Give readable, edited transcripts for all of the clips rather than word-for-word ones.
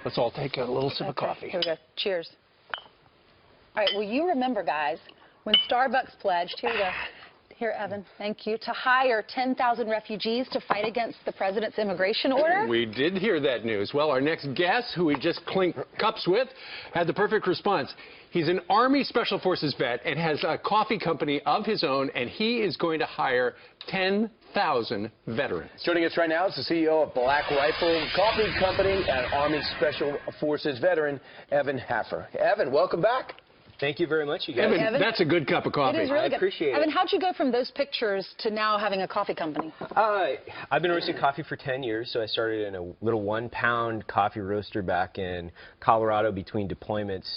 Let's all take a little sip of coffee. Here we go. Cheers. All right, well, you remember, guys, when Starbucks pledged, here, Evan, thank you, to hire 10,000 refugees to fight against the president's immigration order? We did hear that news. Well, our next guest, who we just clinked cups with, had the perfect response. He's an Army Special Forces vet and has a coffee company of his own, and he is going to hire 10,000 veterans. Joining us right now is the CEO of Black Rifle Coffee Company and Army Special Forces veteran, Evan Haffer. Evan, welcome back. Thank you very much, you guys. Evan, that's a good cup of coffee. It is really I good. appreciate it. Evan, how'd you go from those pictures to now having a coffee company? I've been roasting coffee for 10 years, so I started in a little 1-pound coffee roaster back in Colorado between deployments.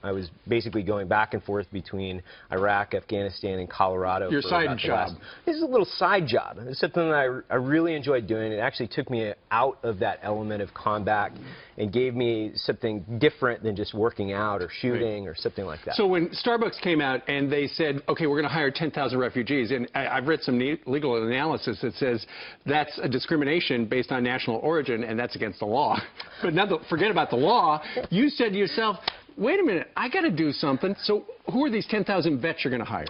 I was basically going back and forth between Iraq, Afghanistan, and Colorado. Your side job. This is a little side job. It's something that I really enjoyed doing. It actually took me out of that element of combat and gave me something different than just working out or shooting or something like that. So when Starbucks came out and they said, okay, we're going to hire 10,000 refugees, and I've read some legal analysis that says that's a discrimination based on national origin, and that's against the law. But now, forget about the law. You said to yourself, wait a minute, I got to do something. So who are these 10,000 vets you're going to hire?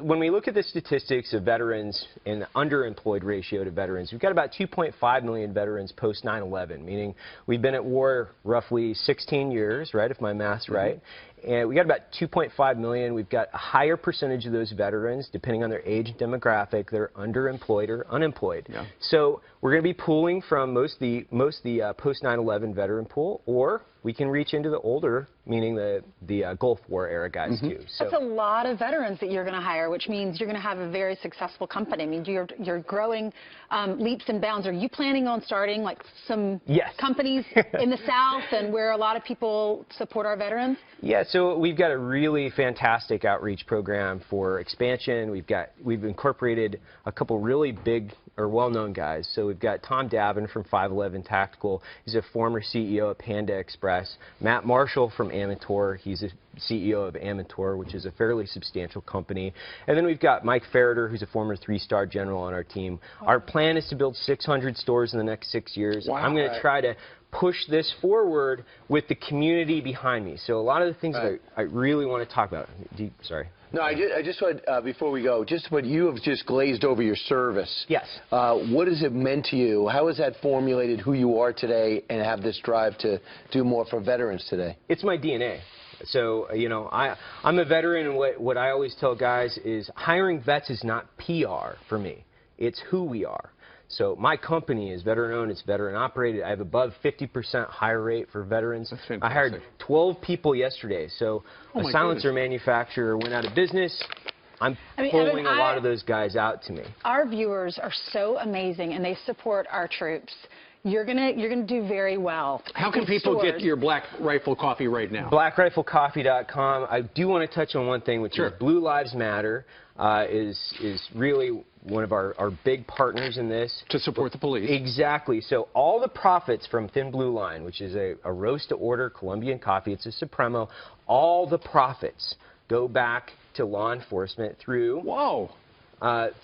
When we look at the statistics of veterans and the underemployed ratio to veterans, we've got about 2.5 million veterans post 9/11, meaning we've been at war roughly 16 years, right, if my math's right. And we got about 2.5 million. We've got a higher percentage of those veterans, depending on their age and demographic, they're underemployed or unemployed. Yeah. So we're going to be pooling from most the post 9/11 veteran pool, or we can reach into the older, meaning the Gulf War era guys too. So that's a lot of veterans that you're going to hire, which means you're going to have a very successful company. I mean, you're growing leaps and bounds. Are you planning on starting like some companies in the South and where a lot of people support our veterans? Yeah, so we've got a really fantastic outreach program for expansion. We've incorporated a couple really big or well-known guys. So we've got Tom Davin from 511 Tactical. He's a former CEO of Panda Express. Matt Marshall from Amator. He's a CEO of Amator, which is a fairly substantial company. And then we've got Mike Ferreter, who's a former 3-star general on our team. Our plan is to build 600 stores in the next 6 years. Wow. I'm going to try to push this forward with the community behind me. So a lot of the things that I really want to talk about. Sorry. No, I just want, before we go, just what you have just glazed over your service. Yes. What has it meant to you? How has that formulated who you are today and have this drive to do more for veterans today? It's my DNA. So, you know, I'm a veteran, and what I always tell guys is hiring vets is not PR for me. It's who we are. So my company is veteran-owned, it's veteran-operated. I have above 50% hire rate for veterans. I hired 12 people yesterday. So a silencer manufacturer went out of business. I'm pulling a lot of those guys out to me. Our viewers are so amazing, and they support our troops. You're gonna do very well. How can people get your Black Rifle coffee right now? BlackRifleCoffee.com. I do want to touch on one thing, which is Blue Lives Matter is really one of our big partners in this. To support the police. Exactly. So all the profits from Thin Blue Line, which is a roast-to-order Colombian coffee, it's a Supremo, all the profits go back to law enforcement through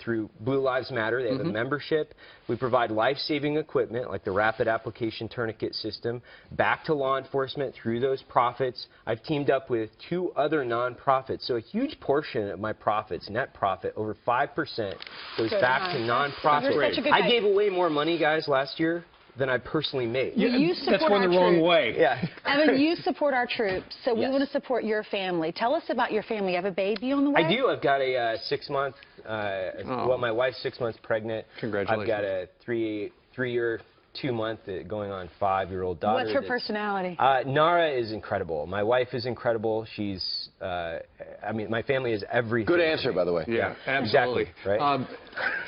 through Blue Lives Matter. They have a membership. We provide life-saving equipment like the Rapid Application Tourniquet System back to law enforcement through those profits. I've teamed up with 2 other nonprofits, so a huge portion of my profits, net profit, over 5%, goes back to nonprofits. I gave away more money, guys, last year than I personally made. That's going the wrong way. Yeah. Evan, you support our troops, so we want to support your family. Tell us about your family. You have a baby on the way? I do. I've got a 6-month, well, my wife's 6 months pregnant. Congratulations. I've got a 3-year, 2-month, going on 5-year-old daughter. What's her personality? Nara is incredible. My wife is incredible. She's, I mean, my family is everything. Good answer, by the way. Yeah, absolutely. Exactly, right?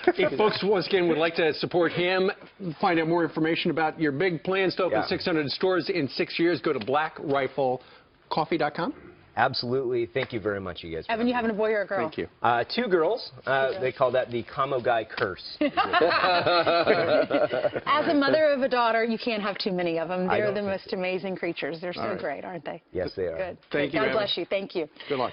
If folks, once again, would like to support him, find out more information about your big plans to open 600 stores in 6 years, go to BlackRifleCoffee.com. Absolutely. Thank you very much, you guys. Evan, you having a boy or a girl? Thank you. 2 girls. They call that the Camo Guy curse. As a mother of a daughter, you can't have too many of them. They're the most amazing creatures. They're so great, aren't they? Yes, they are. Good. Thank you, God Evan. bless you. Thank you. Good luck.